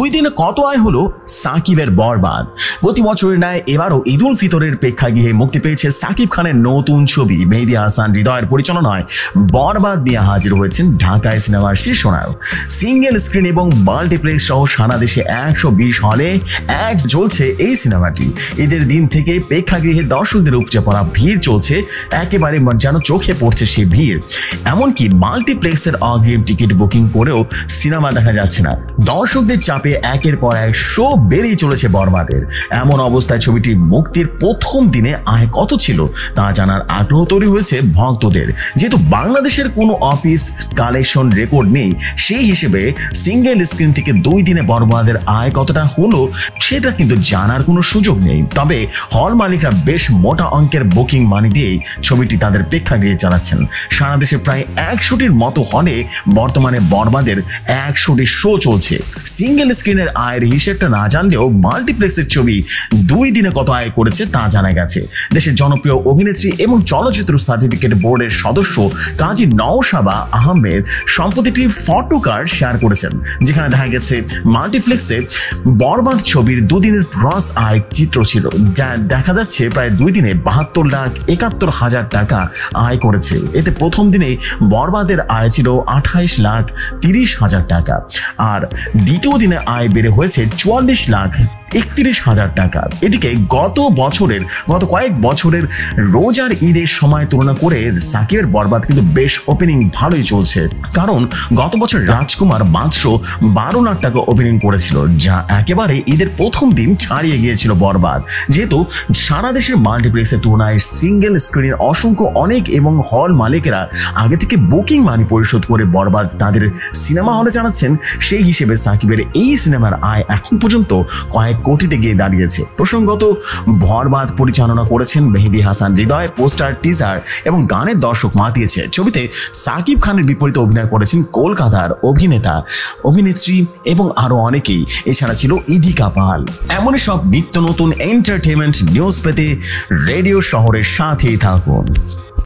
2 দিনে কত আয় হলো সাকিবের বরবাদ। প্রতি বছরের ন্যায় এবারও ঈদ উল ফিতরের প্রেক্ষাগৃহে মুক্তি পেয়েছে সাকিব খানের নতুন ছবি মেহেদী হাসান হৃদয়ের পরিচালনায় বরবাদ নিয়ে হাজির হয়েছেন ঢাকায় সিনেমার শীর্ষ নায়ক। সিঙ্গেল স্ক্রিন এবং মাল্টিপ্লেক্স সহ সারা দেশে 120 হলে চলছে এই সিনেমাটি। ঈদের দিন থেকে প্রেক্ষাগৃহে দর্শকদের উপচে পড়া ভিড় চলছে, একেবারে যেন চোখে পড়ছে সে ভিড়। এমনকি মাল্টিপ্লেক্সের অগ্রিম টিকিট বুকিং করেও সিনেমা দেখা যাচ্ছে না। দর্শকদের চাপে একের পর এক শো বেরিয়ে চলেছে বরবাদের। এমন অবস্থায় ছবিটি মুক্তির প্রথম দিনে আয় কত ছিল তা জানার আগ্রহ তৈরি হয়েছে ভক্তদের। যেহেতু বাংলাদেশের কোনো অফিস কালেকশন রেকর্ড নেই, সেই হিসেবে সিঙ্গেল স্ক্রিন থেকে 2 দিনে বরবাদের আয় কতটা হলো সেটা কিন্তু জানার কোনো সুযোগ নেই। তবে হল মালিকরা বেশ মোটা অঙ্কের বুকিং মানি দিয়েই ছবিটি তাদের প্রেক্ষাগৃহে চালাচ্ছেন। সারা দেশে প্রায় 100টির মতো হলে বর্তমানে বরবাদের 100টি শো চলছে। সিঙ্গেল স্ক্রিনের আয়ের হিসেবটা না জানলেও মাল্টিপ্লেক্সের ছবি 2 দিনে কত আয় করেছে তা জানা গেছে। দেশের জনপ্রিয় অভিনেত্রী এবং চলচ্চিত্র সার্টিফিকেট বোর্ডের সদস্য কাজী নওশাবা আহমেদ সম্প্রতি একটি ফটো কার্ড শেয়ার করেছেন, যেখানে দেখা গেছে মাল্টিপ্লেক্সে বরবাদ ছবির 2 দিনের গ্রস আয় চিত্র ছিল, যা দেখা যাচ্ছে প্রায় 2 দিনে 72,71,000 টাকা আয় করেছে। এতে প্রথম দিনে বরবাদের আয় ছিল 28,30,000 টাকা, আর দ্বিতীয় দিনে আয় বেড়ে হয়েছে 44,31,000 টাকা। এদিকে গত কয়েক বছরের রোজার ঈদের সময় তুলনা করে সাকিবের বরবাদ কিন্তু বেশ ওপেনিং ভালোই চলছে, কারণ গত বছর রাজকুমার মাত্র 12 লাখ টাকা ওপেনিং করেছিল, যা একেবারে ঈদের প্রথম দিন ছাড়িয়ে গিয়েছিল বরবাদ। যেহেতু সারা দেশের মাল্টিপ্লেক্সের তুলনায় সিঙ্গেল স্ক্রিনের অনেক এবং হল মালিকেরা আগে থেকে বুকিং মানি পরিশোধ করে বরবাদ তাদের সিনেমা হলে জানাচ্ছেন, সেই হিসেবে সাকিবের এই সিনেমার আয় এখন পর্যন্ত কয়েক কোটিতে গিয়ে দাঁড়িয়েছে। প্রসঙ্গত, বরবাদ পরিচালনা করেছেন মেহেদী হাসান হৃদয়। পোস্টার, টিজার এবং গানের দর্শক মাতিয়েছে। ছবিতে সাকিব খানের বিপরীতে অভিনয় করেছেন কলকাতার অভিনেত্রী এবং আরো অনেকেই। এছাড়া ছিল ইদিকা পাল। এমনই সব নিত্য নতুন এন্টারটেইনমেন্ট নিউজ পেতে রেডিও শহরের সাথেই থাকুন।